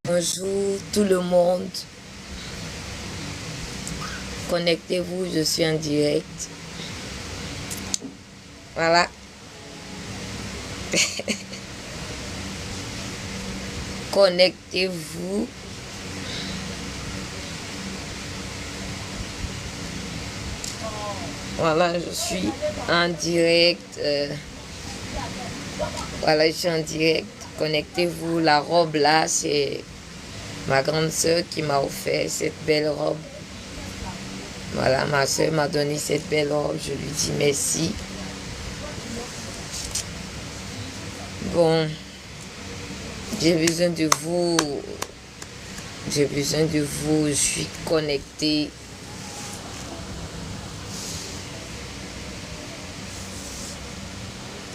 Bonjour tout le monde. Connectez-vous, je suis en direct. Voilà. Connectez-vous. Voilà, je suis en direct. Voilà, je suis en direct. Connectez-vous. La robe là, c'est ma grande soeur qui m'a offert cette belle robe. Voilà, ma soeur m'a donné cette belle robe. Je lui dis merci. Bon, j'ai besoin de vous. J'ai besoin de vous. Je suis connectée.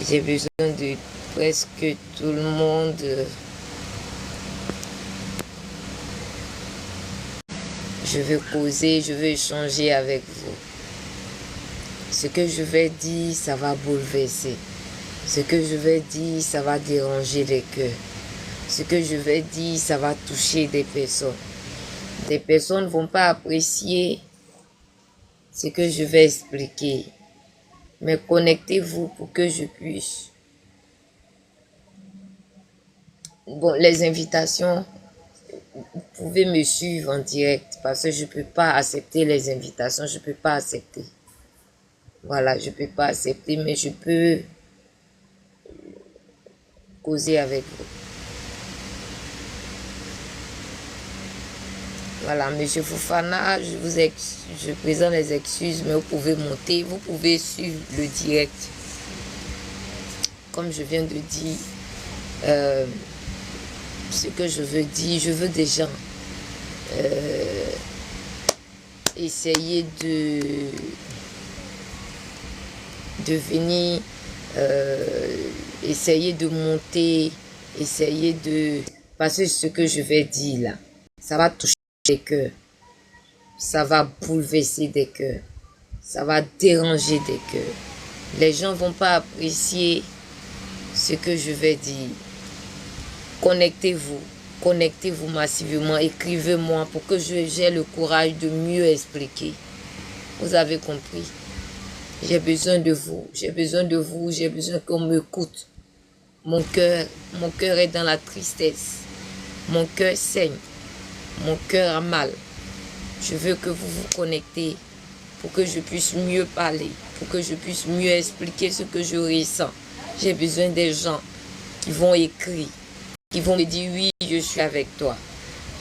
J'ai besoin de presque tout le monde. Je veux causer, je veux échanger avec vous. Ce que je vais dire, ça va bouleverser. Ce que je vais dire, ça va déranger les cœurs. Ce que je vais dire, ça va toucher des personnes. Des personnes ne vont pas apprécier ce que je vais expliquer. Mais connectez-vous pour que je puisse. Bon, les invitations, vous pouvez me suivre en direct parce que je ne peux pas accepter les invitations. Je ne peux pas accepter. Voilà, je ne peux pas accepter, mais je peux causer avec vous. Voilà, Monsieur Fofana, je présente les excuses, mais vous pouvez monter, vous pouvez suivre le direct. Comme je viens de dire, ce que je veux dire, je veux des gens essayer de venir, essayer de monter, essayer de... Parce que ce que je vais dire là, ça va toucher des cœurs, ça va bouleverser des cœurs, ça va déranger des cœurs. Les gens ne vont pas apprécier ce que je vais dire. Connectez-vous, connectez-vous massivement, écrivez-moi pour que j'ai le courage de mieux expliquer. Vous avez compris? J'ai besoin de vous, j'ai besoin de vous, j'ai besoin qu'on m'écoute. Mon cœur est dans la tristesse. Mon cœur saigne. Mon cœur a mal. Je veux que vous vous connectez pour que je puisse mieux parler, pour que je puisse mieux expliquer ce que je ressens. J'ai besoin des gens qui vont écrire, qui vont me dire oui, je suis avec toi.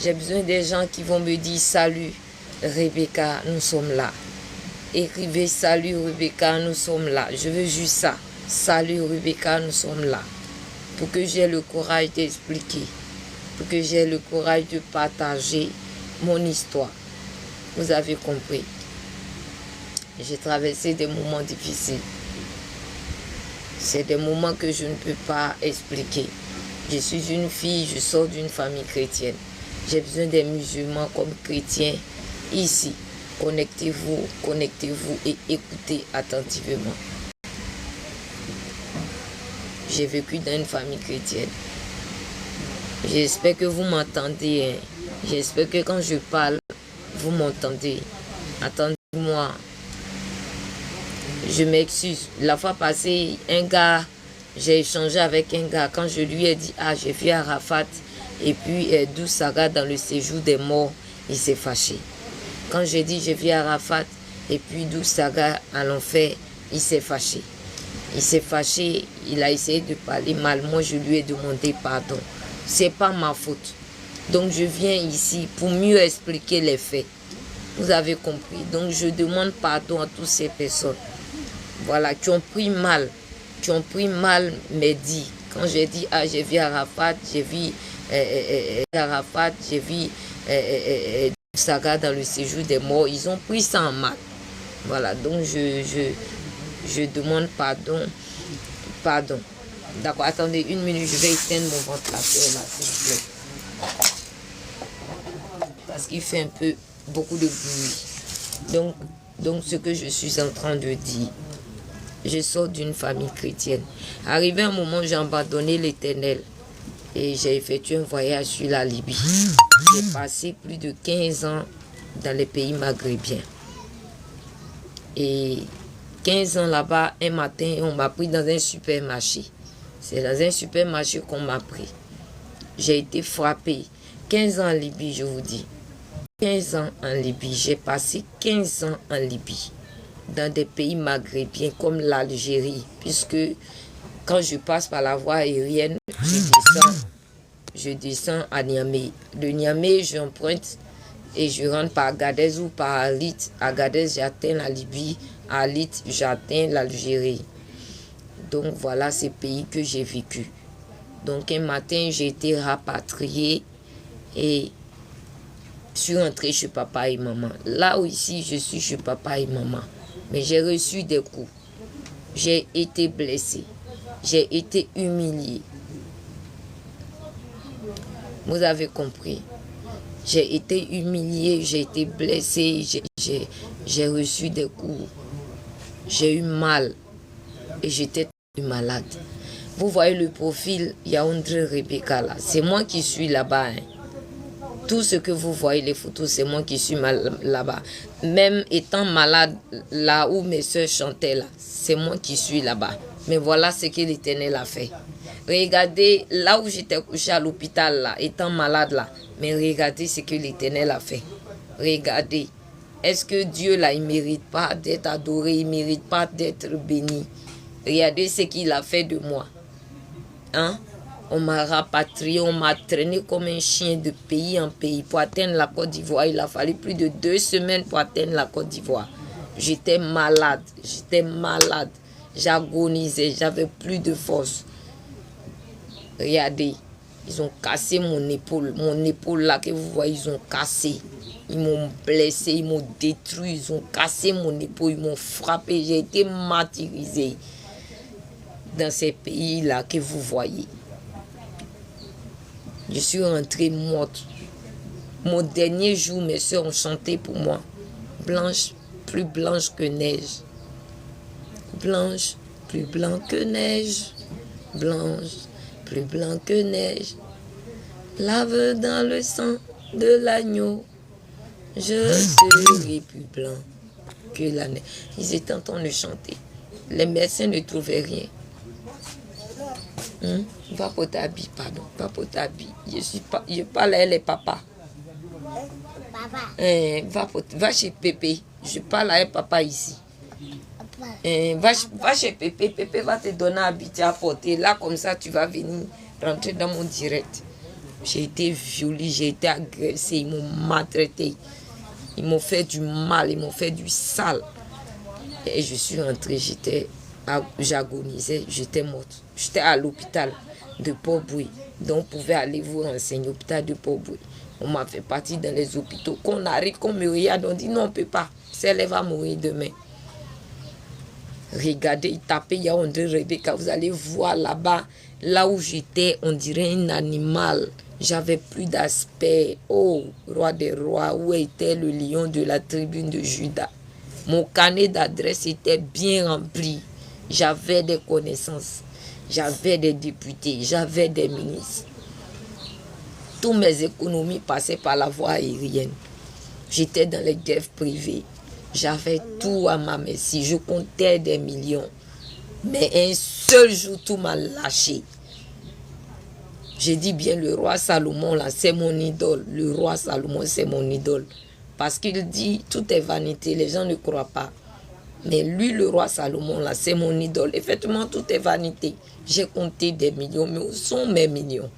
J'ai besoin des gens qui vont me dire salut Rebecca, nous sommes là. Écrivez salut Rebecca, nous sommes là. Je veux juste ça. Salut Rebecca, nous sommes là. Pour que j'ai le courage d'expliquer. Pour que j'ai le courage de partager mon histoire. Vous avez compris. J'ai traversé des moments difficiles. C'est des moments que je ne peux pas expliquer. Je suis une fille, je sors d'une famille chrétienne. J'ai besoin des musulmans comme chrétiens ici. Connectez-vous et écoutez attentivement. J'ai vécu dans une famille chrétienne. J'espère que vous m'entendez. J'espère que quand je parle, vous m'entendez. Attendez-moi. Je m'excuse. La fois passée, j'ai échangé avec un gars. Quand je lui ai dit, j'ai vu Arafat et puis Dou Saga dans le séjour des morts, il s'est fâché. Quand j'ai dit, j'ai vu Arafat et puis Dou Saga à l'enfer, il s'est fâché. Il s'est fâché, il a essayé de parler mal. Moi, je lui ai demandé pardon. C'est pas ma faute. Donc, je viens ici pour mieux expliquer les faits. Vous avez compris. Donc, je demande pardon à toutes ces personnes. Voilà, qui ont pris mal. Qui ont pris mal mes dits. Quand j'ai dit, j'ai vu Arafat, j'ai vu Arafat, j'ai vu Saga dans le séjour des morts, ils ont pris ça en mal. Voilà, donc je demande pardon. Pardon. D'accord, attendez une minute, je vais éteindre mon ventilateur là, s'il vous plaît. Parce qu'il fait un peu beaucoup de bruit. Donc ce que je suis en train de dire, je sors d'une famille chrétienne. Arrivé un moment, j'ai abandonné l'Éternel. et j'ai effectué un voyage sur la Libye. J'ai passé plus de 15 ans dans les pays maghrébiens. Et 15 ans là-bas, un matin, on m'a pris dans un supermarché. C'est dans un supermarché qu'on m'a pris. J'ai été frappée. 15 ans en Libye, je vous dis. 15 ans en Libye. J'ai passé 15 ans en Libye. Dans des pays maghrébiens comme l'Algérie. Puisque quand je passe par la voie aérienne, je descends à Niamey. De Niamey, j'emprunte et je rentre par Agadez ou par Alit. Agadez, j'atteins la Libye. Alit, j'atteins l'Algérie. Donc voilà ces pays que j'ai vécu. Donc un matin, j'ai été rapatriée et je suis rentrée chez papa et maman. Là où ici, je suis chez papa et maman. Mais j'ai reçu des coups. J'ai été blessée. J'ai été humiliée. Vous avez compris. J'ai été humiliée, j'ai été blessée, j'ai reçu des coups. J'ai eu mal et j'étais malade. Vous voyez le profil Yaoundé Rebecca là. C'est moi qui suis là-bas. Hein. Tout ce que vous voyez, les photos, c'est moi qui suis là-bas. Même étant malade là où mes soeurs chantaient là, c'est moi qui suis là-bas. Mais voilà ce que l'Éternel a fait. Regardez là où j'étais couché à l'hôpital là, étant malade là. Mais regardez ce que l'Éternel a fait. Regardez. Est-ce que Dieu là, il ne mérite pas d'être adoré, il ne mérite pas d'être béni? Regardez ce qu'il a fait de moi. Hein? On m'a rapatrié, on m'a traîné comme un chien de pays en pays pour atteindre la Côte d'Ivoire. Il a fallu plus de 2 semaines pour atteindre la Côte d'Ivoire. J'étais malade, j'agonisais, j'avais plus de force. Regardez, ils ont cassé mon épaule là que vous voyez, ils ont cassé. Ils m'ont blessé, ils m'ont détruit, ils ont cassé mon épaule, ils m'ont frappé. J'ai été martyrisée dans ces pays-là que vous voyez. Je suis rentrée morte. Mon dernier jour, mes soeurs ont chanté pour moi. Blanche, plus blanche que neige. Blanche, plus blanche que neige. Blanche, plus blanche que neige. Lave dans le sang de l'agneau. Je serai plus blanc que la neige. Ils étaient en train de chanter. Les médecins ne trouvaient rien. Va pour ta vie, pardon. Va pour ta vie. Je parle à elle et papa. Papa. Va chez Pépé. Je parle à elle papa ici. Va chez Pépé. Pépé va te donner à habiter à porter. Là, comme ça, tu vas venir rentrer dans mon direct. J'ai été violée, j'ai été agressée. Ils m'ont maltraité. Ils m'ont fait du mal, ils m'ont fait du sale. Et je suis rentrée, j'agonisais, j'étais morte. J'étais à l'hôpital de Port-Bouilly. Donc, on pouvait aller vous renseigner, l'hôpital de Port-Bouilly. On m'a fait partir dans les hôpitaux. Qu'on arrive, qu'on me regarde, on dit non, on ne peut pas. Celle va mourir demain. Regardez, tapez Yaoundé Rebecca, vous allez voir là-bas, là où j'étais, on dirait un animal. J'avais plus d'aspect. Oh, roi des rois, où était le lion de la tribune de Juda? Mon carnet d'adresse était bien rempli. J'avais des connaissances. J'avais des députés. J'avais des ministres. Toutes mes économies passaient par la voie aérienne. J'étais dans les greffes privées. J'avais tout à ma merci. Je comptais des millions. Mais un seul jour, tout m'a lâché. J'ai dit bien, le roi Salomon, là, c'est mon idole. Le roi Salomon, c'est mon idole. Parce qu'il dit, tout est vanité, les gens ne croient pas. Mais lui, le roi Salomon, là, c'est mon idole. Effectivement, tout est vanité. J'ai compté des millions, mais où sont mes millions?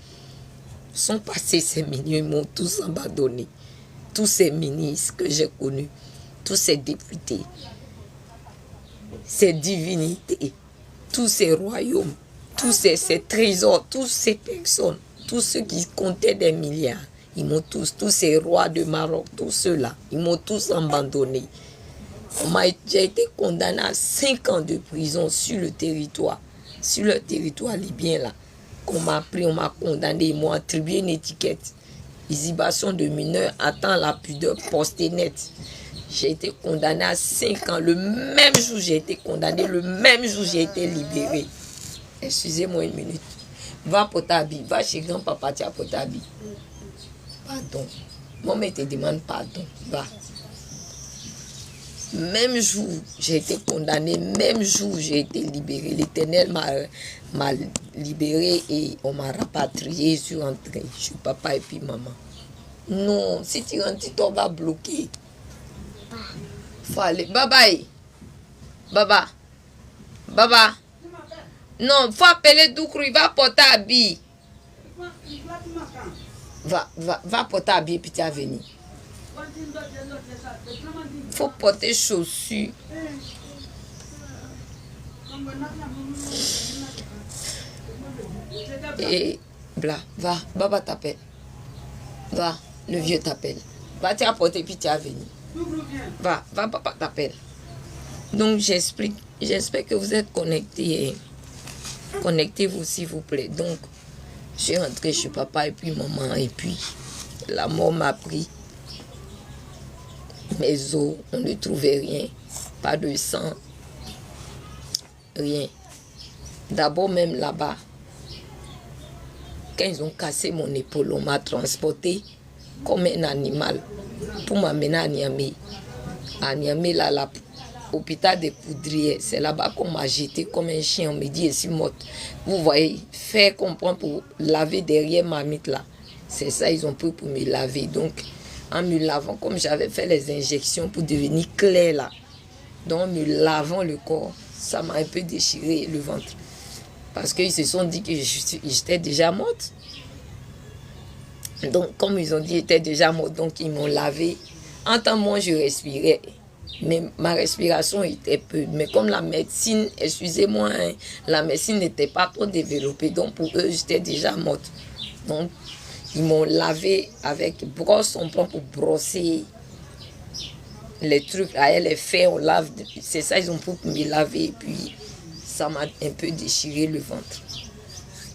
Où sont passés ces millions? Ils m'ont tous abandonné. Tous ces ministres que j'ai connus, tous ces députés, ces divinités, tous ces royaumes, tous ces trésors, tous ces personnes, tous ceux qui comptaient des milliards, ils m'ont tous ces rois de Maroc, tous ceux-là, ils m'ont tous abandonné. J'ai été condamné à 5 ans de prison sur le territoire libyen là. Qu'on m'a pris, on m'a condamné, ils m'ont attribué une étiquette. Exhibition de mineurs, attend la pudeur, postée net. J'ai été condamné à 5 ans. Le même jour, j'ai été condamné. Le même jour, j'ai été libéré. Excusez-moi une minute. Va pour ta vie. Va chez grand-papa, tu as pour ta vie. Pardon. Maman te demande pardon. Va. Même jour, j'ai été condamnée. Même jour, j'ai été libérée. L'Éternel m'a libérée et on m'a rapatriée. Je suis rentrée. Je suis papa et puis maman. Non, si tu rentres, tu vas bloquer. Faut aller. Bye bye. Baba. Baba. Non, faut appeler Doukrou. Il va porter habit. Va porter habit puis tu vas venir. Faut porter chaussures. Et bla, va, Baba t'appelle. Va, le vieux t'appelle. Va, tu vas porter puis tu vas venir. Va, Papa t'appelle. Donc j'espère que vous êtes connectés. Connectez-vous s'il vous plaît. Donc, je suis rentrée chez papa et puis maman. Et puis, la mort m'a pris. Mes os, on ne trouvait rien. Pas de sang. Rien. D'abord même là-bas, quand ils ont cassé mon épaule, on m'a transporté comme un animal pour m'amener à Niamey. À Niamey, là, l'hôpital des Poudriers, c'est là-bas qu'on m'a jeté comme un chien. On me dit, je suis morte. Vous voyez, faire comprendre pour laver derrière ma mythe là. C'est ça, ils ont pris pour me laver. Donc, en me lavant, comme j'avais fait les injections pour devenir clair là, donc en me lavant le corps, ça m'a un peu déchiré le ventre. Parce qu'ils se sont dit que j'étais déjà morte. Donc, comme ils ont dit que j'étais déjà morte, donc ils m'ont lavé. En temps, moi, je respirais. Mais ma respiration était peu. Mais comme la médecine, excusez-moi, hein, la médecine n'était pas trop développée. Donc, pour eux, j'étais déjà morte. Donc, ils m'ont lavé avec brosse en plan pour brosser les trucs. À elle, les fers, on lave. C'est ça, ils ont pris pour me laver. Et puis, ça m'a un peu déchiré le ventre.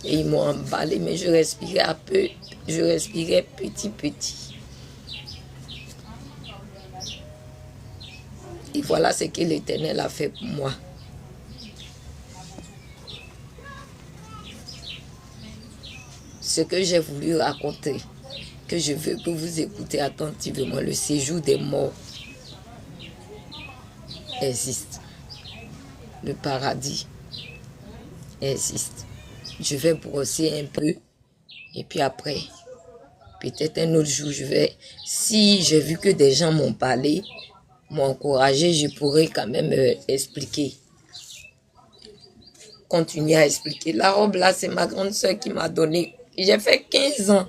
Et ils m'ont emballé, mais je respirais un peu. Je respirais petit. Et voilà ce que l'Éternel a fait pour moi. Ce que j'ai voulu raconter, que je veux que vous écoutez attentivement, le séjour des morts existe. Le paradis existe. Je vais brosser un peu et puis après, peut-être un autre jour, si j'ai vu que des gens m'ont parlé, m'ont encouragé, je pourrais quand même expliquer. Continuer à expliquer. La robe là, c'est ma grande soeur qui m'a donné. J'ai fait 15 ans.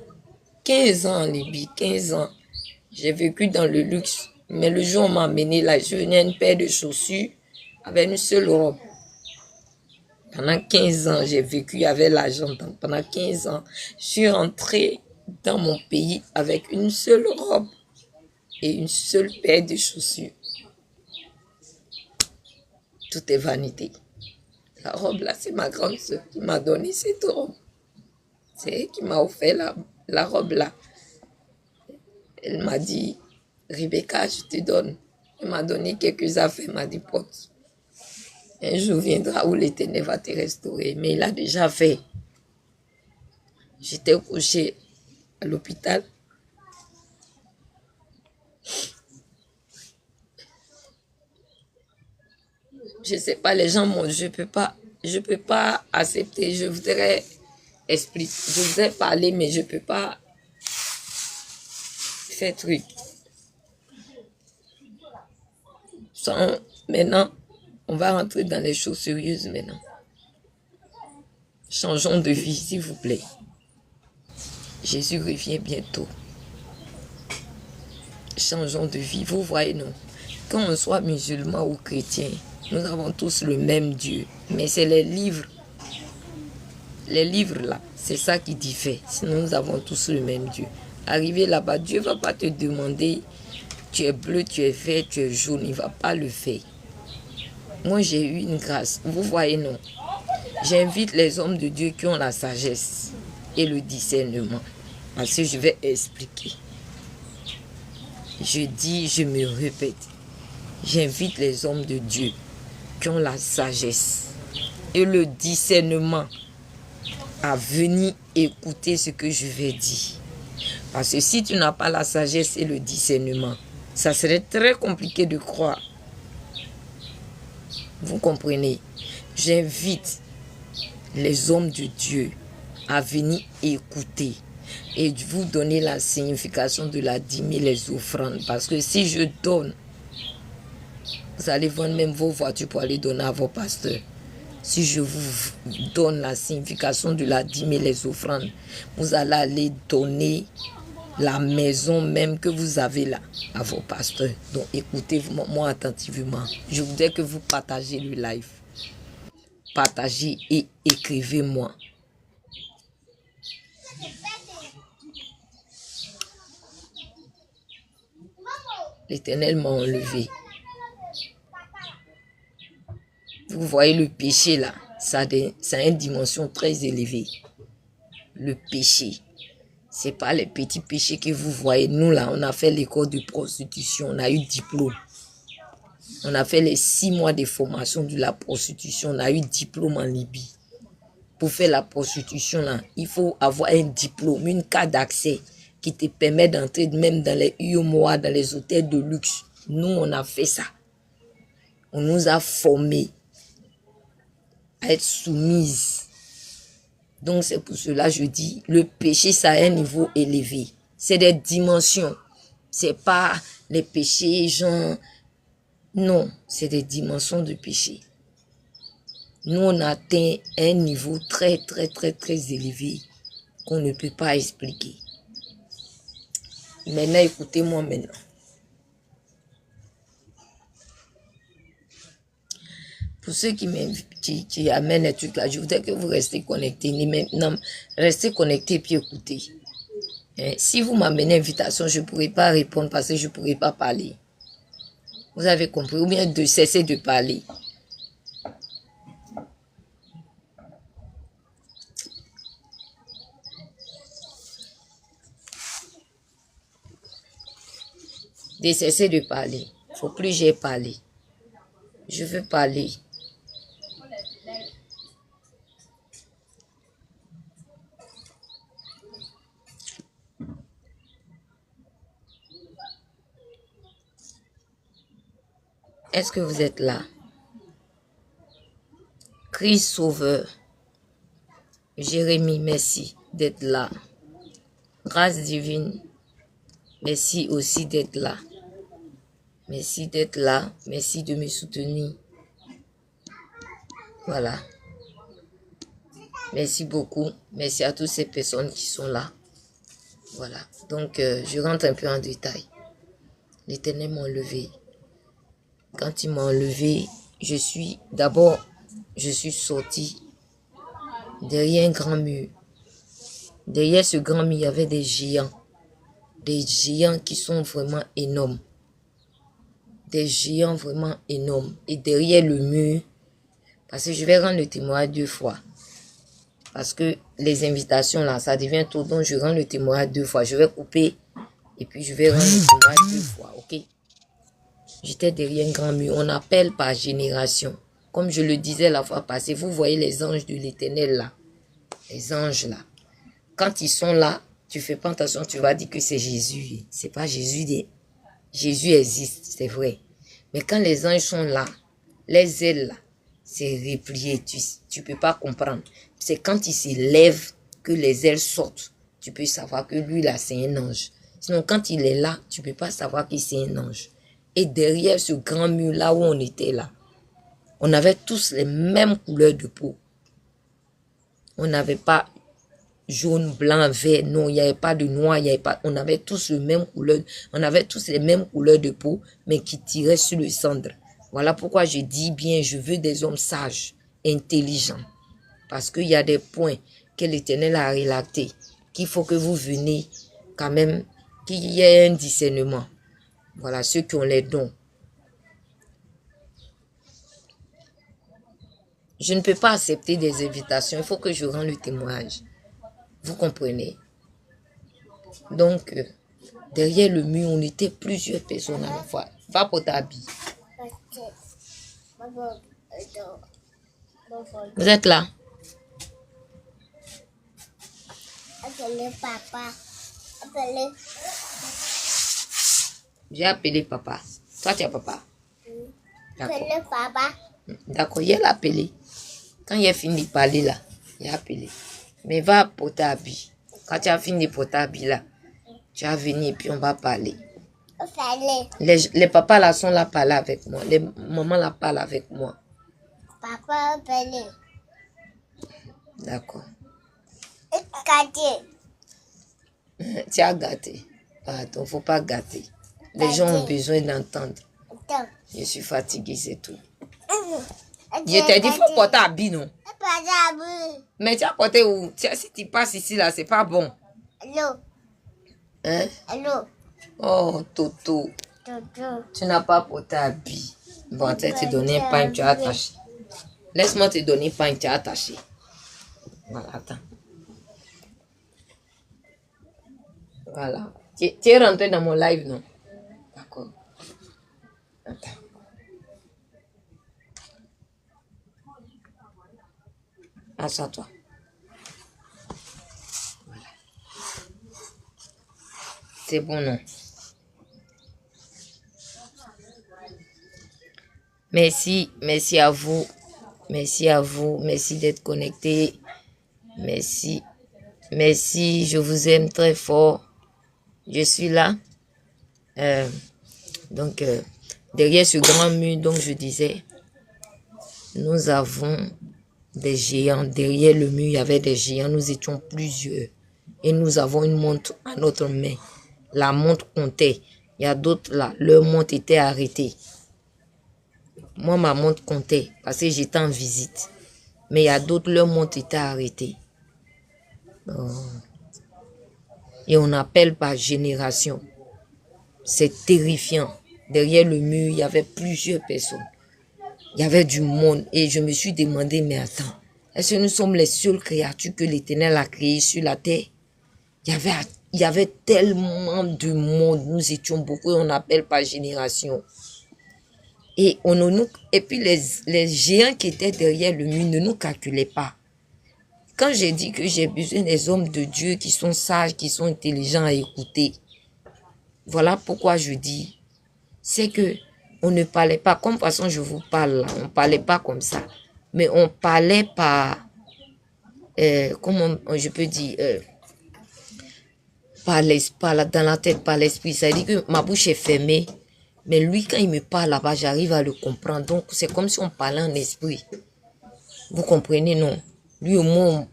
15 ans en Libye, 15 ans. J'ai vécu dans le luxe. Mais le jour où on m'a amené là, je venais une paire de chaussures avec une seule robe. Pendant 15 ans, j'ai vécu avec l'argent. Pendant 15 ans, je suis rentrée dans mon pays avec une seule robe et une seule paire de chaussures. Tout est vanité. La robe là, c'est ma grande soeur qui m'a donné cette robe. C'est elle qui m'a offert la robe là. Elle m'a dit, Rebecca, je te donne. Elle m'a donné quelques affaires, elle m'a dit, porte. Un jour viendra où l'Éternel va te restaurer. Mais il a déjà fait. J'étais couchée à l'hôpital. Je sais pas, les gens m'ont, je peux pas accepter. Je voudrais expliquer, je voudrais parler, mais je peux pas faire truc. Maintenant, on va rentrer dans les choses sérieuses maintenant. Changeons de vie, s'il vous plaît. Jésus revient bientôt. Changeons de vie. Vous voyez, non? Quand on soit musulman ou chrétien, nous avons tous le même Dieu. Mais c'est les livres. Les livres là, c'est ça qui diffère. Sinon, nous avons tous le même Dieu. Arrivé là-bas, Dieu ne va pas te demander tu es bleu, tu es vert, tu es jaune. Il ne va pas le faire. Moi, j'ai eu une grâce. Vous voyez, non? J'invite les hommes de Dieu qui ont la sagesse et le discernement. Parce que je vais expliquer. Je dis, je me répète. J'invite les hommes de Dieu qui ont la sagesse et le discernement à venir écouter ce que je vais dire. Parce que si tu n'as pas la sagesse et le discernement, ça serait très compliqué de croire. Vous comprenez? J'invite les hommes de Dieu à venir écouter et vous donner la signification de la dîme et les offrandes. Parce que si je donne, vous allez vendre même vos voitures pour aller donner à vos pasteurs. Si je vous donne la signification de la dîme et les offrandes, vous allez aller donner la maison même que vous avez là à vos pasteurs. Donc écoutez-moi attentivement. Je voudrais que vous partagez le live. Partagez et écrivez-moi. L'Éternel m'a enlevé. Vous voyez le péché là, ça a une dimension très élevée. Le péché, c'est pas les petits péchés que vous voyez. Nous là, on a fait l'école de prostitution, on a eu diplôme. On a fait les 6 mois de formation de la prostitution, on a eu diplôme en Libye. Pour faire la prostitution là, il faut avoir un diplôme, une carte d'accès qui te permet d'entrer même dans les UMOA, dans les hôtels de luxe. Nous, on a fait ça. On nous a formés à être soumises. Donc, c'est pour cela que je dis, le péché, ça a un niveau élevé. C'est des dimensions. C'est pas les péchés, genre... Non, c'est des dimensions de péché. Nous, on a atteint un niveau très, très, très, très élevé qu'on ne peut pas expliquer. Maintenant, écoutez-moi maintenant. Pour ceux qui amènent les trucs là, je voudrais que vous restez connectés. Maintenant, restez connectés puis écoutez. Si vous m'amenez invitation, je ne pourrai pas répondre parce que je ne pourrai pas parler. Vous avez compris? Ou bien de cesser de parler. De cesser de parler. Il ne faut plus que j'ai parlé. Je veux parler. Est-ce que vous êtes là? Christ Sauveur. Jérémie, merci d'être là. Grâce divine, merci aussi d'être là. Merci d'être là. Merci de me soutenir. Voilà. Merci beaucoup. Merci à toutes ces personnes qui sont là. Voilà. Donc, je rentre un peu en détail. L'Éternel m'a enlevé. Quand il m'a enlevé, je suis sorti derrière un grand mur. Derrière ce grand mur, il y avait des géants. Des géants qui sont vraiment énormes. Des géants vraiment énormes. Et derrière le mur, parce que je vais rendre le témoignage 2 fois. Parce que les invitations là, ça devient trop. Donc je rends le témoignage 2 fois. Je vais couper et puis je vais rendre le témoignage 2 fois. Ok? J'étais derrière un grand mur. On appelle par génération. Comme je le disais la fois passée, vous voyez les anges de l'Éternel là. Les anges là. Quand ils sont là, tu fais pas attention, tu vas dire que c'est Jésus. C'est pas Jésus. Jésus existe, c'est vrai. Mais quand les anges sont là, les ailes là, c'est replié. Tu peux pas comprendre. C'est quand il se lève que les ailes sortent. Tu peux savoir que lui là, c'est un ange. Sinon, quand il est là, tu peux pas savoir que c'est un ange. Et derrière ce grand mur là où on était là, on avait tous les mêmes couleurs de peau. On n'avait pas jaune, blanc, vert, non, il n'y avait pas de noir, on avait tous le même couleur, on avait tous les mêmes couleurs de peau, mais qui tiraient sur le cendre. Voilà pourquoi je dis bien, je veux des hommes sages, intelligents, parce qu'il y a des points que l'Éternel a relatés, qu'il faut que vous veniez quand même, qu'il y ait un discernement. Voilà, ceux qui ont les dons. Je ne peux pas accepter des invitations, il faut que je rende le témoignage. Vous comprenez? Donc, derrière le mur, on était plusieurs personnes à la fois. Va pour ta bille. Vous êtes là? Appelez papa. Appelez. J'ai appelé papa. Toi, tu as papa. D'accord. Appelez papa. D'accord, il a appelé. Quand il a fini de parler là, il a appelé. Mais va porter habit. Quand tu as fini de porter habit là, tu vas venir et puis on va parler. Les papas là sont là parler avec moi. Les mamans là parlent avec moi. Papa appelé. D'accord. Gâté. Tu as gâté. Pardon, faut pas gâter. Les gens ont besoin d'entendre. Je suis fatiguée, c'est tout. Je t'ai dit, il faut porter habit, non? Mais tu as porté où? Si tu passes ici, là, c'est pas bon. Allô? Hein? Allô? Oh, Toto. Toto. Tu n'as pas porté habit. Bon, tu te donner un pain, tu as attaché. Laisse-moi te donner un pain, tu as attaché. Voilà, attends. Voilà. Tu es rentré dans mon live, non? D'accord. Attends. Assois-toi. Voilà. C'est bon, non? Merci, merci à vous. Merci à vous. Merci d'être connectés. Merci. Merci, je vous aime très fort. Je suis là. Donc, derrière ce grand mur, donc je disais, nous avons des géants. Derrière le mur, il y avait des géants. Nous étions plusieurs. Et nous avons une montre à notre main. La montre comptait. Il y a d'autres là, leur montre était arrêtée. Moi, ma montre comptait parce que j'étais en visite. Mais il y a d'autres, leur montre était arrêtée. Et on appelle par génération. C'est terrifiant. Derrière le mur, il y avait plusieurs personnes. Il y avait du monde. Et je me suis demandé, mais attends, est-ce que nous sommes les seules créatures que l'Éternel a créées sur la terre? Il y avait tellement de monde. Nous étions beaucoup et on appelle par génération. Et puis les géants qui étaient derrière le mur ne nous calculaient pas. Quand j'ai dit que j'ai besoin des hommes de Dieu qui sont sages, qui sont intelligents à écouter, voilà pourquoi je dis, c'est que on ne parlait pas, comme façon je vous parle là, on ne parlait pas comme ça, mais on parlait par, comment je peux dire, dans la tête, par l'esprit. Ça veut dire que ma bouche est fermée, mais lui, quand il me parle là-bas, j'arrive à le comprendre. Donc, c'est comme si on parlait en esprit. Vous comprenez, non? Lui, au moins,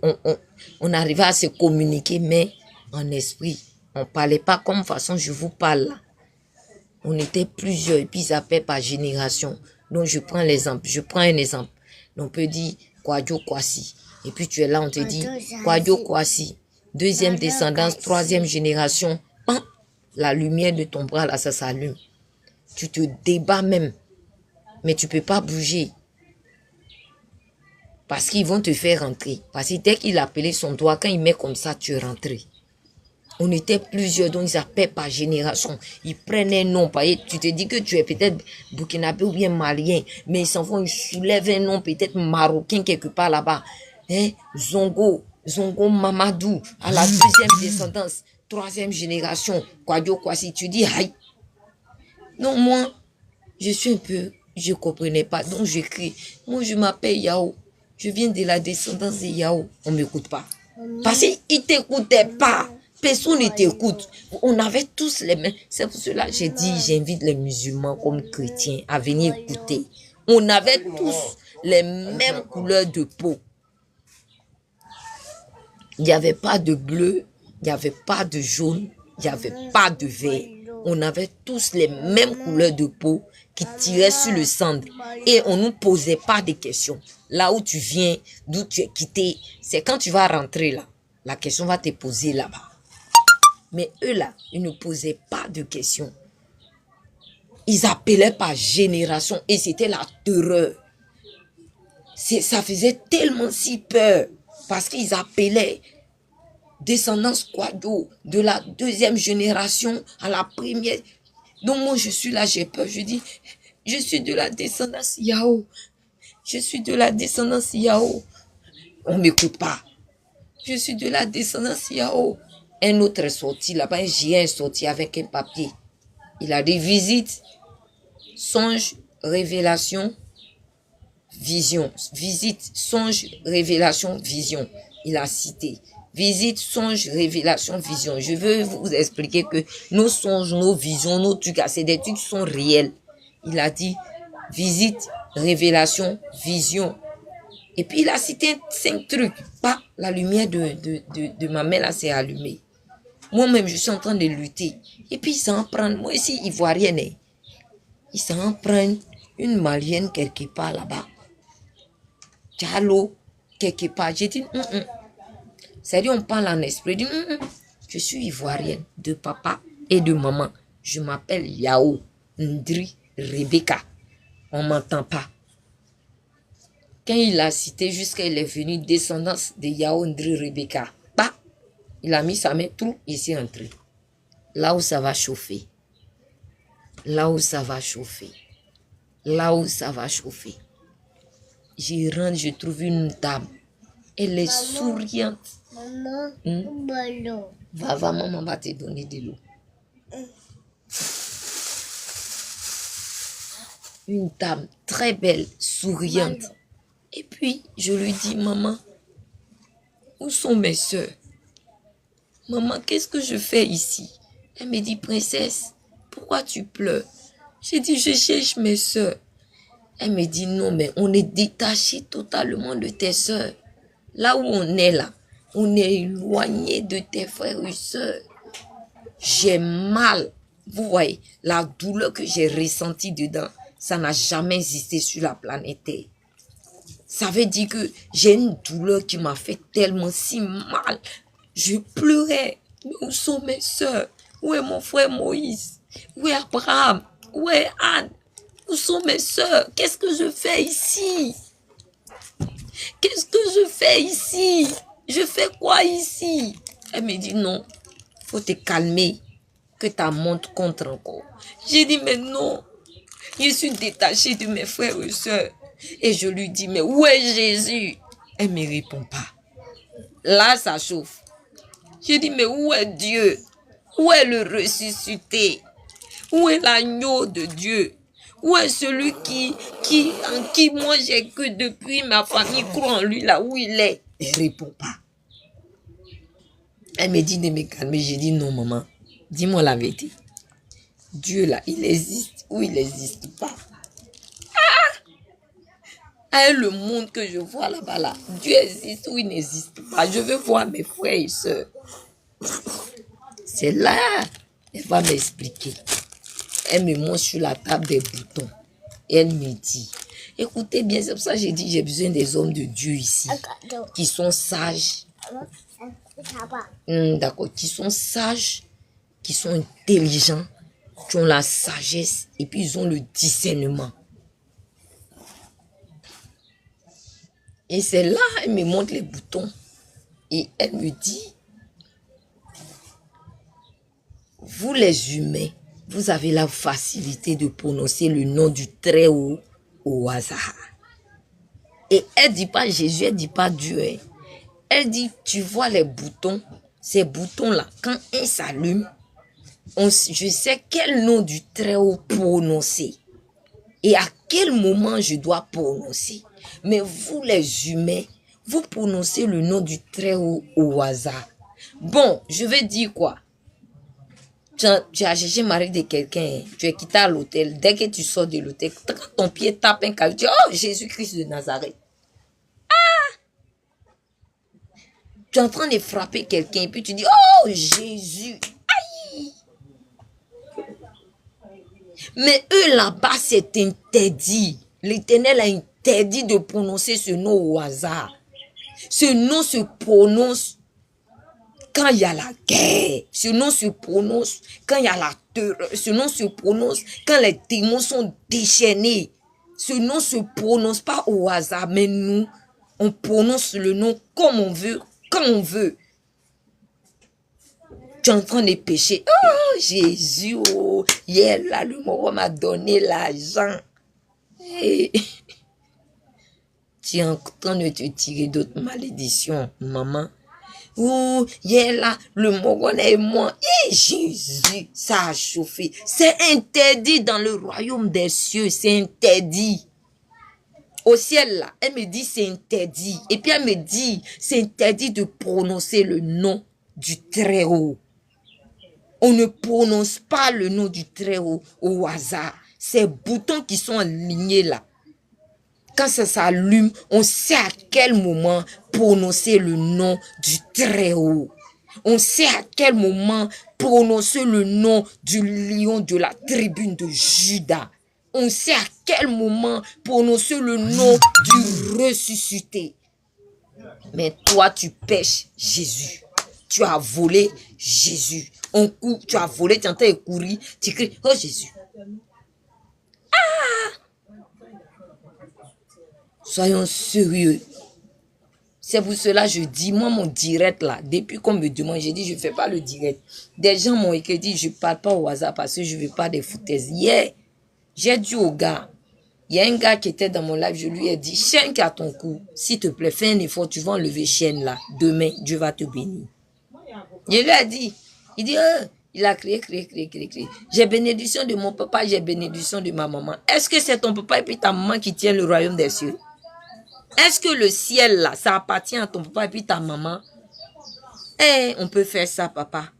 on arrivait à se communiquer, mais en esprit. On ne parlait pas comme façon je vous parle là. On était plusieurs, et puis ils appellent par génération. Donc, je prends l'exemple. Je prends un exemple. On peut dire Kwadjo Kwasi. Et puis, tu es là, on te dit Kwadjo Kwasi. Deuxième descendance, troisième génération. Bam, la lumière de ton bras, là, ça s'allume. Tu te débats même. Mais tu ne peux pas bouger. Parce qu'ils vont te faire rentrer. Parce que dès qu'il appelait son doigt, quand il met comme ça, tu es rentré. On était plusieurs, donc ils appellent par génération. Ils prennent un nom. Tu te dis que tu es peut-être burkinabé ou bien malien. Mais ils s'en vont, ils soulèvent un nom peut-être marocain quelque part là-bas. Hein? Zongo Mamadou, à la deuxième descendance, troisième génération. Kwadjo Kwasi, tu dis, aïe. Non, moi, je suis un peu, je ne comprenais pas. Donc je crie, moi je m'appelle Yao. Je viens de la descendance de Yao. On ne m'écoute pas. Parce qu'ils ne t'écoutaient pas. Personne ne t'écoute. On avait tous les mêmes. C'est pour cela que j'ai dit, j'invite les musulmans comme chrétiens à venir écouter. On avait tous les mêmes couleurs de peau. Il n'y avait pas de bleu, il n'y avait pas de jaune, il n'y avait pas de vert. On avait tous les mêmes couleurs de peau qui tiraient sur le cendre. Et on ne nous posait pas de questions. Là où tu viens, d'où tu es quitté, c'est quand tu vas rentrer là. La question va te poser là-bas. Mais eux là, ils ne posaient pas de questions. Ils appelaient par génération et c'était la terreur. Ça faisait tellement si peur parce qu'ils appelaient descendance Kwadjo de la deuxième génération à la première. Donc moi je suis là, j'ai peur. Je dis, je suis de la descendance Yao. Je suis de la descendance Yao. On ne m'écoute pas. Je suis de la descendance Yao. Un autre est sorti là-bas, un géant est sorti avec un papier. Il a dit visite, songe, révélation, vision. Visite, songe, révélation, vision. Il a cité. Visite, songe, révélation, vision. Je veux vous expliquer que nos songes, nos visions, nos trucs, c'est des trucs qui sont réels. Il a dit visite, révélation, vision. Et puis il a cité 5 trucs. Pas la lumière de ma mère là s'est allumée. Moi-même, je suis en train de lutter. Et puis, ils s'en prennent. Moi, ici, ivoirienne. Ils s'en prennent une malienne quelque part là-bas. Diallo, quelque part. J'ai dit, C'est-à-dire, on parle en esprit. Je dis, je suis ivoirienne de papa et de maman. Je m'appelle Yao Ndri Rebecca. On ne m'entend pas. Quand il a cité jusqu'à il est venu descendance de Yao Ndri Rebecca. Il a mis sa main, tout, il s'est entré. Là où ça va chauffer. Là où ça va chauffer. Là où ça va chauffer. J'y rentre, je trouve une dame. Elle est souriante. Maman, Va, maman va te donner de l'eau. Une dame très belle, souriante. Et puis, je lui dis, maman, où sont mes soeurs? Maman, qu'est-ce que je fais ici? Elle me dit, princesse, pourquoi tu pleures? J'ai dit, je cherche mes soeurs. Elle me dit, non, mais on est détaché totalement de tes soeurs. Là où on est là, on est éloigné de tes frères et soeurs. J'ai mal. Vous voyez, la douleur que j'ai ressentie dedans, ça n'a jamais existé sur la planète Terre. Ça veut dire que j'ai une douleur qui m'a fait tellement si mal. Je pleurais. Mais où sont mes soeurs? Où est mon frère Moïse? Où est Abraham? Où est Anne? Où sont mes soeurs? Qu'est-ce que je fais ici? Qu'est-ce que je fais ici? Je fais quoi ici? Elle me dit non, faut te calmer, que ta montre contre encore. J'ai dit mais non, je suis détachée de mes frères et soeurs. Et je lui dis mais où est Jésus? Elle ne me répond pas. Là ça chauffe. J'ai dit mais où est Dieu? Où est le ressuscité? Où est l'agneau de Dieu? Où est celui en qui moi j'ai que depuis ma famille croit en lui là où il est? Elle ne répond pas. Elle me dit de me calmer. J'ai dit non maman, dis-moi la vérité. Dieu là, il existe ou il n'existe pas? Le monde que je vois là-bas là, Dieu existe ou il n'existe pas? Je veux voir mes frères et sœurs. C'est là, elle va m'expliquer. Elle me montre sur la table des boutons. Et elle me dit, écoutez bien, c'est pour ça que j'ai dit, j'ai besoin des hommes de Dieu ici, qui sont sages. D'accord, qui sont sages, qui sont intelligents, qui ont la sagesse, et puis ils ont le discernement. Et c'est là, elle me montre les boutons. Et elle me dit, vous les humains, vous avez la facilité de prononcer le nom du Très-Haut au hasard. Et elle ne dit pas Jésus, elle ne dit pas Dieu. Elle dit, tu vois les boutons, ces boutons-là, quand ils s'allument, je sais quel nom du Très-Haut prononcer. Et à quel moment je dois prononcer. Mais vous les humains, vous prononcez le nom du Très-Haut au hasard. Bon, je vais dire quoi? Tu as cherché le mari de quelqu'un, tu es quitté à l'hôtel. Dès que tu sors de l'hôtel, quand ton pied tape un caillou, tu dis, oh, Jésus-Christ de Nazareth. Tu es en train de frapper quelqu'un, et puis tu dis, oh, Jésus. Aïe. Mais eux là-bas, c'est interdit. L'Éternel a interdit de prononcer ce nom au hasard. Ce nom se prononce quand il y a la guerre. Ce nom se prononce quand il y a la terreur. Ce nom se prononce quand les démons sont déchaînés. Ce nom ne se prononce pas au hasard, mais nous, on prononce le nom comme on veut, quand on veut. Tu es en train de pécher. Oh, Jésus, oh, hier, là, le mort m'a donné l'argent. Hey. Tu es en train de te tirer d'autres malédictions, maman. Ouh, hier là, le Mogonais et moi. Et Jésus, ça a chauffé. C'est interdit dans le royaume des cieux. C'est interdit. Au ciel là, elle me dit c'est interdit. Et puis elle me dit c'est interdit de prononcer le nom du Très-Haut. On ne prononce pas le nom du Très-Haut au hasard. Ces boutons qui sont alignés là. Quand ça s'allume, on sait à quel moment prononcer le nom du Très-Haut. On sait à quel moment prononcer le nom du lion de la tribune de Juda. On sait à quel moment prononcer le nom du ressuscité. Mais toi, tu pêches Jésus. Tu as volé Jésus. On court, tu as volé, tu entends courir, tu cries, oh Jésus. Soyons sérieux. C'est pour cela que je dis, moi, mon direct là, depuis qu'on me demande, j'ai dit, je ne fais pas le direct. Des gens m'ont écrit, je ne parle pas au hasard parce que je ne veux pas des foutaises. Hier, j'ai dit au gars, il y a un gars qui était dans mon live, je lui ai dit, chaîne qui a ton cou, s'il te plaît, fais un effort, tu vas enlever chaîne là. Demain, Dieu va te bénir. Je lui ai dit, il dit, il a crié. J'ai bénédiction de mon papa, j'ai bénédiction de ma maman. Est-ce que c'est ton papa et puis ta maman qui tient le royaume des cieux? Est-ce que le ciel, là, ça appartient à ton papa et puis ta maman? Eh, on peut faire ça, papa.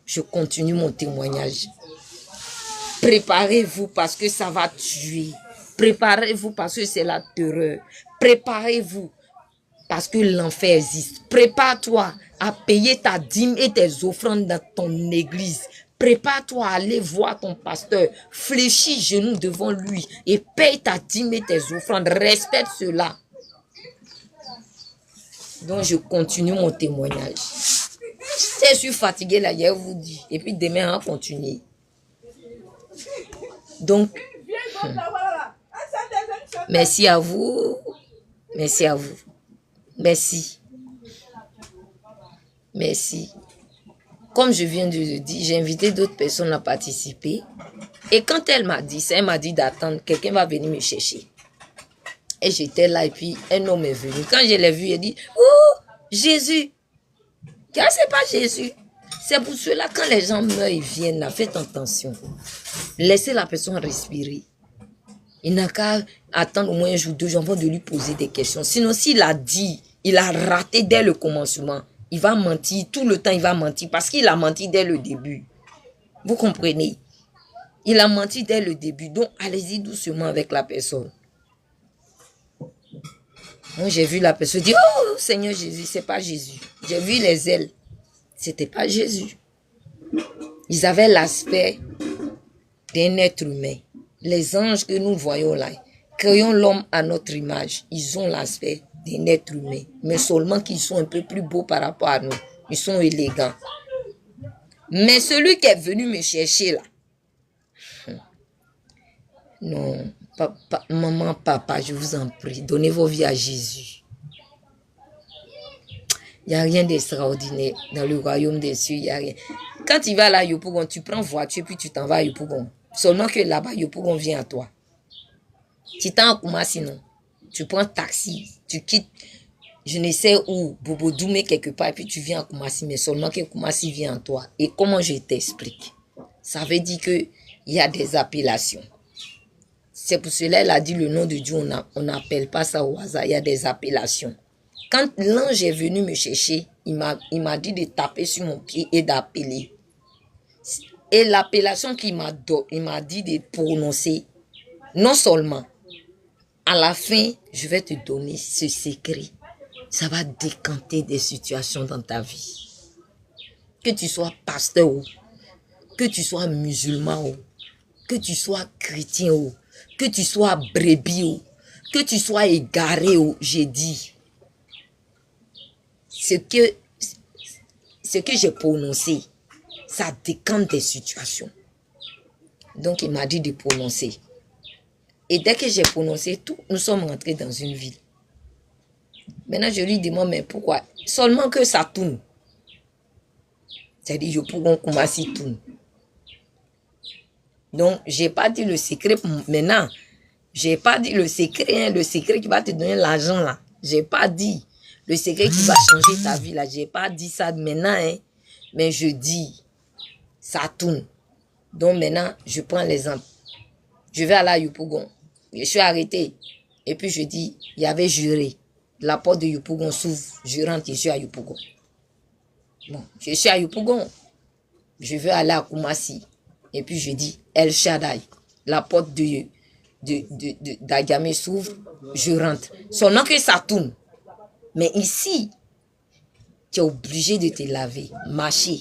Je continue mon témoignage. Préparez-vous parce que ça va tuer. Préparez-vous parce que c'est la terreur. Préparez-vous parce que l'enfer existe. Prépare-toi à payer ta dîme et tes offrandes dans ton église. Prépare-toi à aller voir ton pasteur, fléchis genoux devant lui et paye ta dîme et tes offrandes. Respecte cela. Donc, je continue mon témoignage. Je suis fatiguée là, je vous dis. Et puis demain, on va continuer. Donc, merci à vous. Merci à vous. Merci. Merci. Comme je viens de le dire, j'ai invité d'autres personnes à participer. Et quand elle m'a dit ça, elle m'a dit d'attendre, quelqu'un va venir me chercher. Et j'étais là et puis un homme est venu. Quand je l'ai vu, il a dit, oh, Jésus. Car c'est pas Jésus. C'est pour cela, quand les gens meurent et viennent là, faites attention. Laissez la personne respirer. Il n'a qu'à attendre au moins un jour, 2 jours avant de lui poser des questions. Sinon, s'il a dit, il a raté dès le commencement, il va mentir, tout le temps il va mentir parce qu'il a menti dès le début. Vous comprenez? Il a menti dès le début, donc allez-y doucement avec la personne. Moi j'ai vu la personne dire, oh Seigneur Jésus, c'est pas Jésus. J'ai vu les ailes, c'était pas Jésus. Ils avaient l'aspect d'un être humain. Les anges que nous voyons là, créons l'homme à notre image, ils ont l'aspect d'un être humain, mais seulement qu'ils sont un peu plus beaux par rapport à nous. Ils sont élégants. Mais celui qui est venu me chercher là, non, papa, maman, papa, je vous en prie, donnez vos vies à Jésus. Il n'y a rien d'extraordinaire dans le royaume des cieux, il n'y a rien. Quand tu vas là à Yopougon, tu prends voiture puis tu t'en vas à Yopougon. Seulement que là-bas, Yopougon vient à toi. Tu t'en à Koumassi, non? Tu prends taxi, tu quittes, je ne sais où, Bobodoumé quelque part, et puis tu viens à Koumassi, mais seulement que Koumassi vient à toi. Et comment je t'explique? Ça veut dire qu'il y a des appellations. C'est pour cela qu'elle a dit le nom de Dieu, on n'appelle pas ça au hasard, il y a des appellations. Quand l'ange est venu me chercher, il m'a dit de taper sur mon pied et d'appeler. Et l'appellation qu'il m'a dit de prononcer, non seulement, à la fin, je vais te donner ce secret. Ça va décanter des situations dans ta vie. Que tu sois pasteur ou, que tu sois musulman ou, que tu sois chrétien ou, que tu sois brebis ou, que tu sois égaré ou, j'ai dit. Ce que j'ai prononcé, ça décante des situations. Donc, il m'a dit de prononcer. Et dès que j'ai prononcé tout, nous sommes rentrés dans une ville. Maintenant, je lui demande, mais pourquoi? Seulement que ça tourne. C'est-à-dire, je pourrais commencer à tourner. Donc, je n'ai pas dit le secret maintenant. Je n'ai pas dit le secret qui va te donner l'argent là. Je n'ai pas dit. Le secret qui va changer ta vie, là, je n'ai pas dit ça maintenant, hein, mais je dis, ça tourne. Donc maintenant, je prends l'exemple. Je vais aller à Yopougon. Je suis arrêté. Et puis je dis, il y avait juré. La porte de Yopougon s'ouvre. Je rentre, je suis à Yopougon. Bon, je suis à Yopougon. Je veux aller à Koumassi. Et puis je dis, El Shaddai. La porte d'Agamé s'ouvre. Je rentre. Seulement que ça tourne. Mais ici, tu es obligé de te laver, marcher,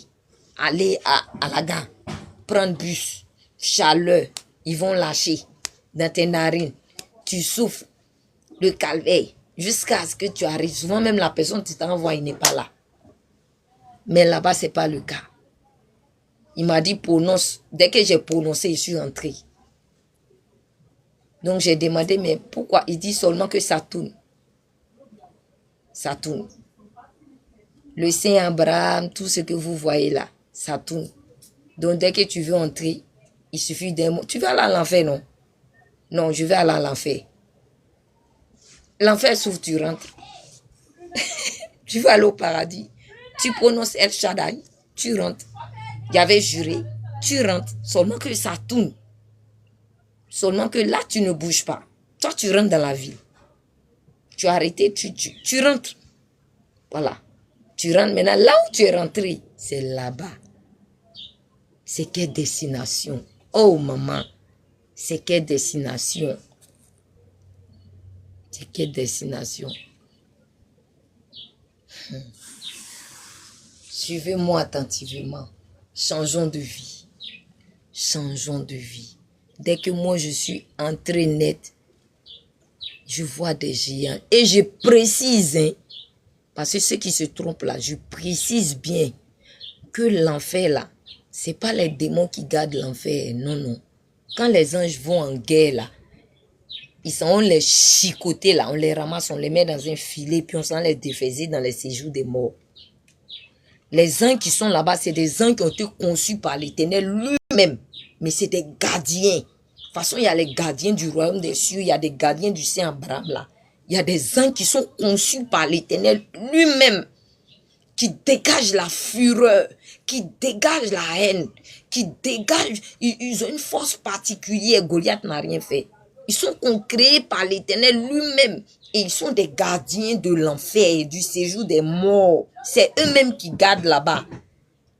aller à la gare, prendre bus, chaleur, ils vont lâcher dans tes narines. Tu souffres le calvaire jusqu'à ce que tu arrives. Souvent même la personne qui t'envoie, il n'est pas là. Mais là-bas, ce n'est pas le cas. Il m'a dit prononce. Dès que j'ai prononcé, je suis entré. Donc j'ai demandé, mais pourquoi? Il dit seulement que ça tourne. Ça tourne. Le Saint Abraham, tout ce que vous voyez là, ça tourne. Donc dès que tu veux entrer, il suffit d'un mot. Tu vas aller à l'enfer, non? Non, je vais aller à l'enfer. L'enfer s'ouvre, tu rentres. Tu vas aller au paradis. Tu prononces El Shaddai, tu rentres. Il y avait juré, tu rentres. Seulement que ça tourne. Seulement que là, tu ne bouges pas. Toi, tu rentres dans la ville. Tu as arrêté, tu rentres. Voilà. Tu rentres maintenant. Là où tu es rentré, c'est là-bas. C'est quelle destination? Oh, maman. C'est quelle destination? C'est quelle destination? Suivez-moi attentivement. Changeons de vie. Changeons de vie. Dès que moi je suis entré net, je vois des géants. Et je précise, hein, parce que ceux qui se trompent là, je précise bien que l'enfer là, ce n'est pas les démons qui gardent l'enfer. Non, non. Quand les anges vont en guerre là, on les chicoter là, on les ramasse, on les met dans un filet, puis on s'en les défaiser dans les séjours des morts. Les anges qui sont là-bas, c'est des anges qui ont été conçus par l'Éternel lui-même. Mais c'est des gardiens. De toute façon, il y a les gardiens du royaume des cieux, il y a des gardiens du Saint Abraham là. Il y a des anges qui sont conçus par l'Éternel lui-même, qui dégagent la fureur, qui dégagent la haine, qui dégagent... Ils ont une force particulière. Goliath n'a rien fait. Ils sont créés par l'Éternel lui-même. Et ils sont des gardiens de l'enfer et du séjour des morts. C'est eux-mêmes qui gardent là-bas.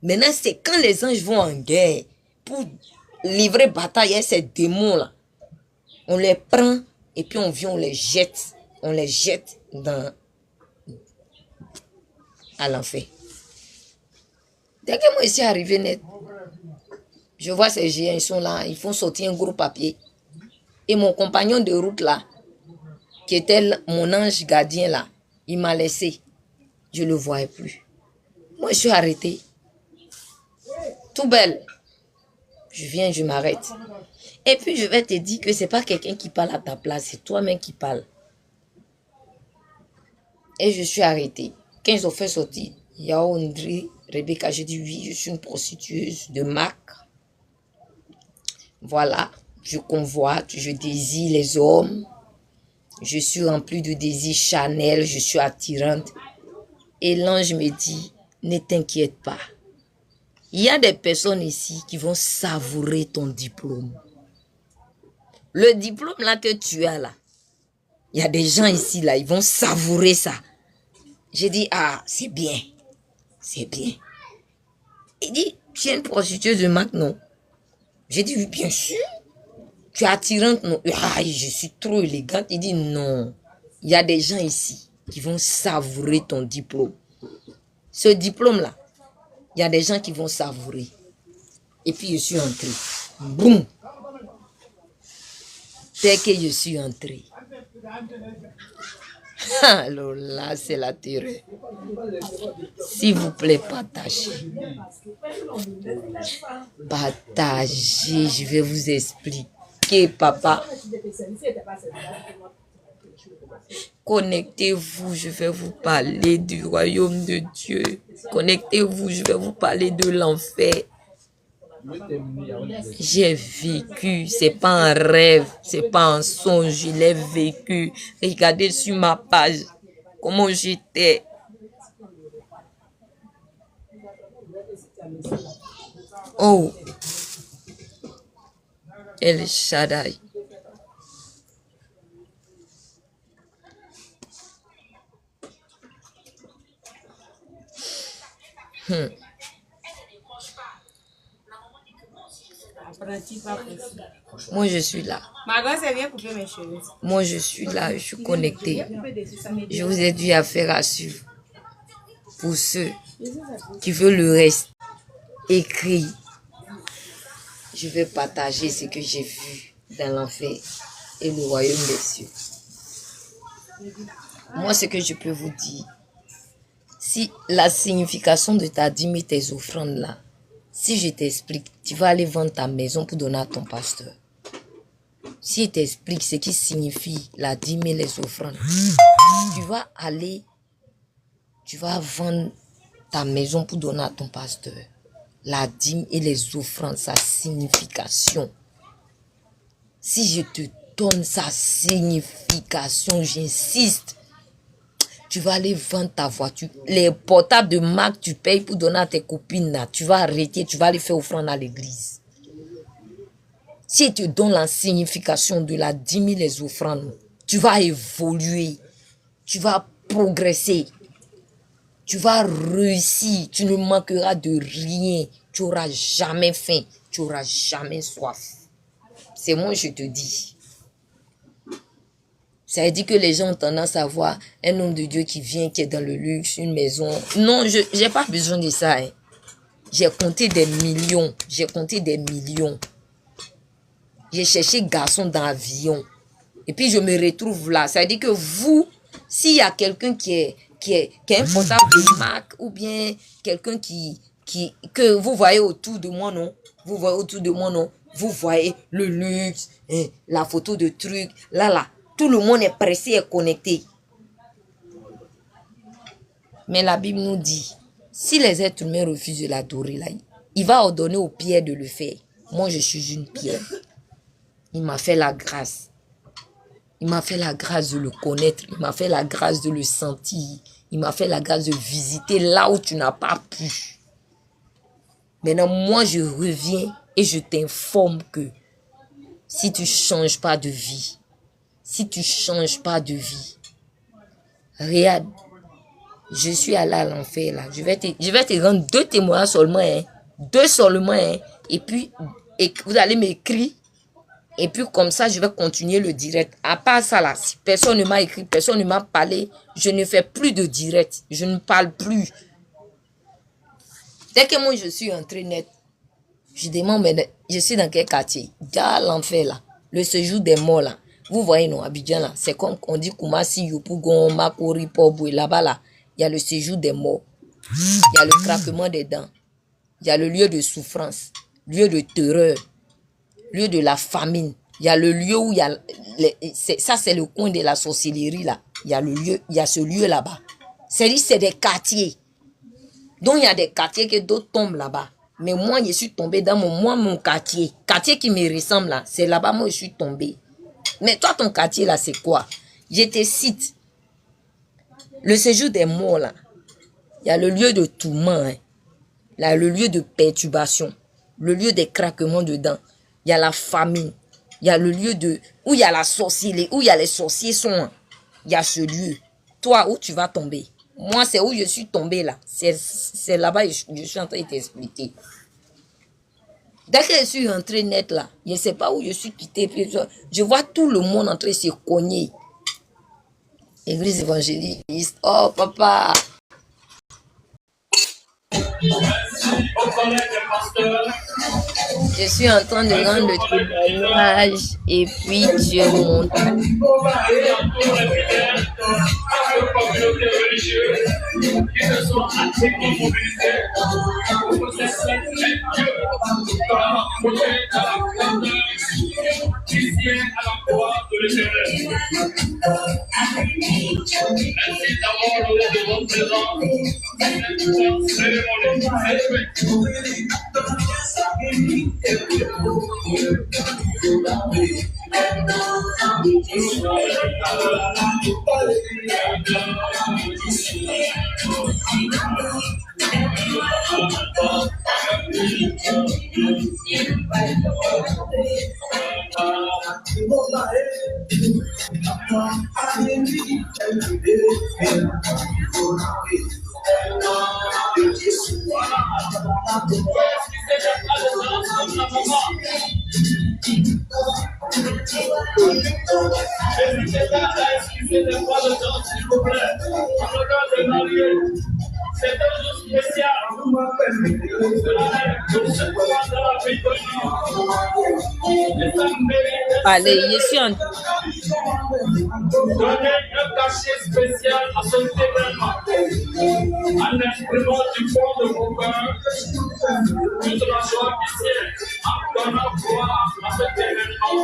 Maintenant, c'est quand les anges vont en guerre pour livrer bataille à ces démons-là. On les prend et puis on vient, on les jette. On les jette à l'enfer. Dès que moi, je suis arrivé net, je vois ces géants, ils sont là, ils font sortir un gros papier. Et mon compagnon de route là, qui était mon ange gardien là, il m'a laissé. Je ne le voyais plus. Moi, je suis arrêté. Tout belle. Je viens, je m'arrête. Et puis, je vais te dire que ce n'est pas quelqu'un qui parle à ta place, c'est toi-même qui parles. Et je suis arrêté. Quand ils ont fait sortir, Yao, Ndri, Rebecca, j'ai dit oui, je suis une prostitueuse de marque. Voilà, je convoite, je désire les hommes. Je suis remplie de désir charnel, je suis attirante. Et l'ange me dit, ne t'inquiète pas. Il y a des personnes ici qui vont savourer ton diplôme. Le diplôme là que tu as là, il y a des gens ici là, ils vont savourer ça. J'ai dit, ah, c'est bien. C'est bien. Il dit, tu es une prostitueuse de marque, non? J'ai dit, oui, bien sûr. Tu es attirante, non? Ah, je suis trop élégante. Il dit, non. Il y a des gens ici qui vont savourer ton diplôme. Ce diplôme-là, il y a des gens qui vont savourer. Et puis, je suis entrée. Boum! Dès que je suis entrée. Alors là, c'est la terreur. S'il vous plaît, partagez. Partagez, je vais vous expliquer, papa. Connectez-vous, je vais vous parler du royaume de Dieu. Connectez-vous, je vais vous parler de l'enfer. J'ai vécu, c'est pas un rêve, c'est pas un songe, je l'ai vécu. Regardez sur ma page. comment j'étais. Oh, El Shaddai. Moi, je suis là. Moi, je suis là, je suis connecté. Je vous ai dit affaire à suivre. Pour ceux qui veulent le reste, écrit. Je vais partager ce que j'ai vu dans l'enfer et le royaume des cieux. Moi, ce que je peux vous dire, si la signification de ta dîme et tes offrandes là, si je t'explique, tu vas aller vendre ta maison pour donner à ton pasteur. Si je t'explique ce qui signifie la dîme et les offrandes, tu vas vendre ta maison pour donner à ton pasteur. La dîme et les offrandes, sa signification. Si je te donne sa signification, j'insiste, tu vas aller vendre ta voiture. Les portables de marque, tu payes pour donner à tes copines là. Tu vas arrêter, tu vas aller faire offrande à l'église. Si je te donne la signification de la dîme et les offrandes, tu vas évoluer, tu vas progresser, tu vas réussir, tu ne manqueras de rien, tu n'auras jamais faim, tu n'auras jamais soif. C'est moi, je te dis. Ça veut dire que les gens ont tendance à voir un homme de Dieu qui vient, qui est dans le luxe, une maison. Non, je n'ai pas besoin de ça. Hein. J'ai compté des millions. J'ai compté des millions. J'ai cherché garçon dans l'avion. Et puis je me retrouve là. Ça veut dire que vous, s'il y a quelqu'un qui a un portable de marque ou bien quelqu'un que vous voyez autour de moi, non? Vous voyez autour de moi, non? Vous voyez le luxe, hein, la photo de trucs, là. Tout le monde est pressé et connecté. Mais la Bible nous dit, si les êtres humains refusent de l'adorer, là, il va ordonner aux pierres de le faire. Moi, je suis une pierre. Il m'a fait la grâce. Il m'a fait la grâce de le connaître. Il m'a fait la grâce de le sentir. Il m'a fait la grâce de visiter là où tu n'as pas pu. Maintenant, moi, je reviens et je t'informe que si tu ne changes pas de vie, regarde, je suis allé à l'enfer là. Je vais te rendre 2 témoignages seulement, hein. 2 seulement, hein. Et puis, vous allez m'écrire. Et puis comme ça, je vais continuer le direct. À part ça là, si personne ne m'a écrit, personne ne m'a parlé, je ne fais plus de direct. Je ne parle plus. Dès que moi je suis entré net, je demande, mais je suis dans quel quartier? Dans l'enfer là. Le séjour des morts là. Vous voyez, non, Abidjan là, c'est comme on dit Koumassi, Yopougon, Makori, Poboué, là-bas là, il y a le séjour des morts. Il y a le craquement des dents. Il y a le lieu de souffrance, lieu de terreur, lieu de la famine. Il y a le lieu où il y a, ça c'est le coin de la sorcellerie là. Il y a le lieu, il y a ce lieu là-bas. C'est des quartiers. Donc il y a des quartiers que d'autres tombent là-bas. Mais moi, je suis tombé dans mon quartier. Quartier qui me ressemble là, c'est là-bas moi je suis tombé. Mais toi, ton quartier là, c'est quoi? Je te cite. Le séjour des morts là, il y a le lieu de tourment, hein. Là, le lieu de perturbation, le lieu des craquements de dents. Il y a la famine. Il y a le lieu où il y a la sorcellerie, où il y a les sorciers sont. Hein. Il y a ce lieu. Toi, où tu vas tomber? Moi, c'est où je suis tombé là. C'est là-bas que je suis en train de t'expliquer. Dès que je suis rentré net là, je ne sais pas où je suis quitté. Je vois tout le monde en train de se cogner. Église évangéliste. Oh, papa. Je suis en train de rendre le témoignage et puis je monte. Excusez-moi le temps, s'il vous plaît. En regard de marier, c'est un jour spécial. Cela est pour ce moment de la vie de nous. Et ça mérite. Allez, je suis en... Donner un cachet spécial à cet événement. En exprimant du fond de vos cœurs toute la joie qui sied, en donnant gloire à cet événement.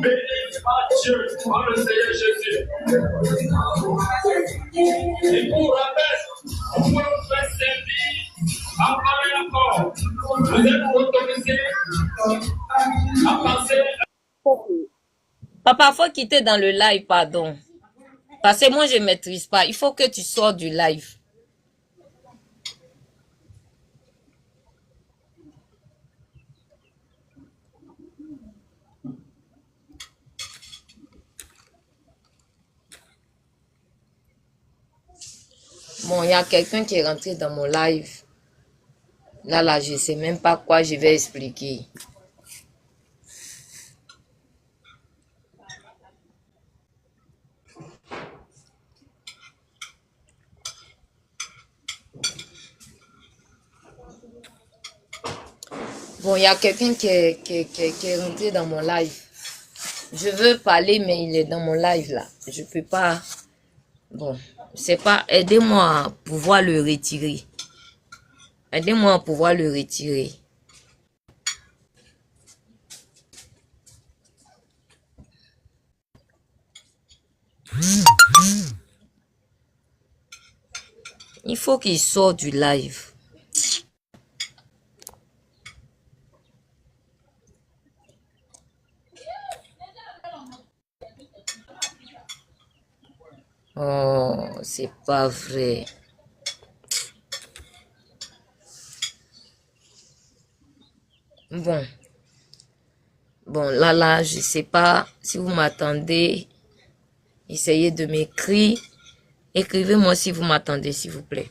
Béni à Dieu par le Seigneur Jésus. Et pour rappel, pour nous faire servir, à parler encore, vous êtes autorisés à passer. Papa, faut quitter dans le live, pardon. Parce que moi, je ne maîtrise pas. Il faut que tu sors du live. Bon, il y a quelqu'un qui est rentré dans mon live. Là, je ne sais même pas quoi je vais expliquer. Bon, il y a quelqu'un qui est rentré dans mon live. Je veux parler, mais il est dans mon live là. Je ne peux pas... Bon, c'est pas... Aidez-moi à pouvoir le retirer. Aidez-moi à pouvoir le retirer. Il faut qu'il sorte du live. Oh, c'est pas vrai. Bon. Bon, là, je sais pas si vous m'attendez. Essayez de m'écrire. Écrivez-moi si vous m'attendez, s'il vous plaît.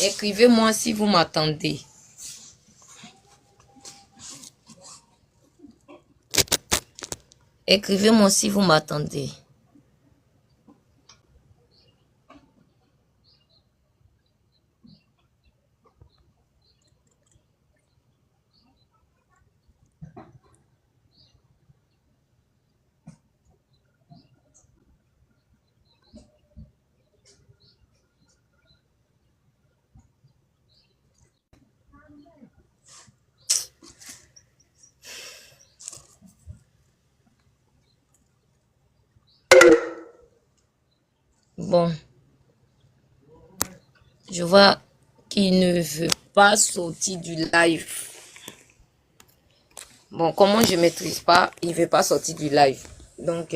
Écrivez-moi si vous m'attendez. Écrivez-moi si vous m'attendez. Bon. Je vois qu'il ne veut pas sortir du live. Bon, comment je maîtrise pas, il ne veut pas sortir du live. Donc,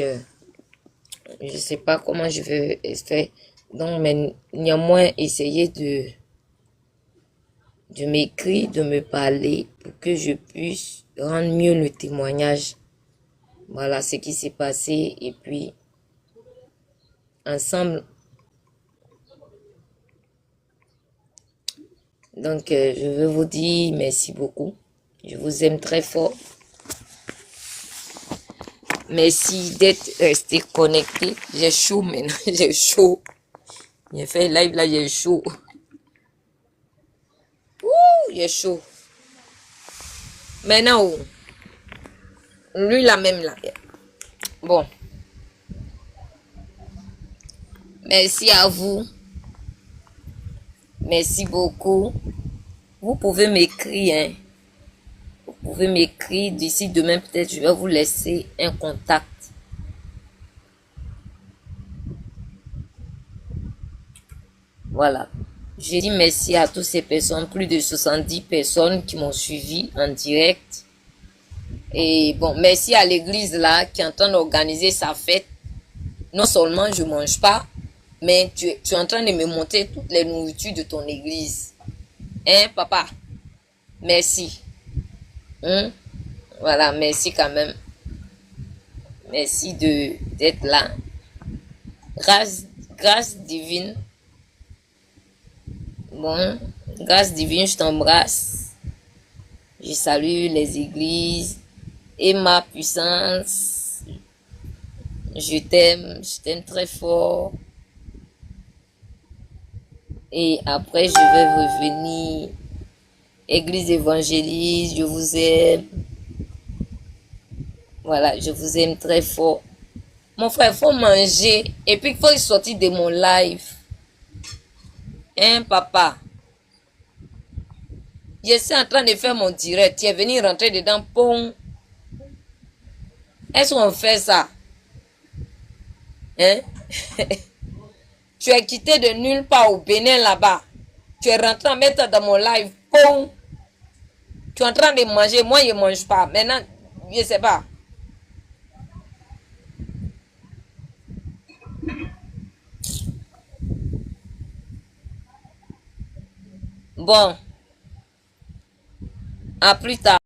je sais pas comment je vais faire. Donc, mais néanmoins, essayez de m'écrire, de me parler pour que je puisse rendre mieux le témoignage. Voilà ce qui s'est passé. Et puis, ensemble. Donc, je veux vous dire merci beaucoup. Je vous aime très fort. Merci d'être resté connecté. J'ai chaud maintenant. J'ai chaud. J'ai fait live là, j'ai chaud. Ouh, j'ai chaud. Maintenant, lui là même là. Bon. Merci à vous. Merci beaucoup. Vous pouvez m'écrire. Hein. Vous pouvez m'écrire. D'ici demain, peut-être, je vais vous laisser un contact. Voilà. Je dis merci à toutes ces personnes, plus de 70 personnes qui m'ont suivi en direct. Et bon, merci à l'église là qui est en train d'organiser sa fête. Non seulement je mange pas, mais tu es en train de me montrer toutes les nourritures de ton église. Hein, papa? Merci. Voilà, merci quand même. Merci d'être là. Grâce divine. Bon, grâce divine, je t'embrasse. Je salue les églises et ma puissance. Je t'aime très fort. Et après, je vais revenir. Église évangéliste, je vous aime. Voilà, je vous aime très fort. Mon frère, il faut manger. Et puis, il faut sortir de mon live. Hein, papa? Je suis en train de faire mon direct. Tu es venu rentrer dedans. Pong. Est-ce qu'on fait ça? Hein? Tu es quitté de nulle part au Bénin là-bas. Tu es rentré en mettre dans mon live. Pong. Tu es en train de manger. Moi, je ne mange pas. Maintenant, je ne sais pas. Bon. À plus tard.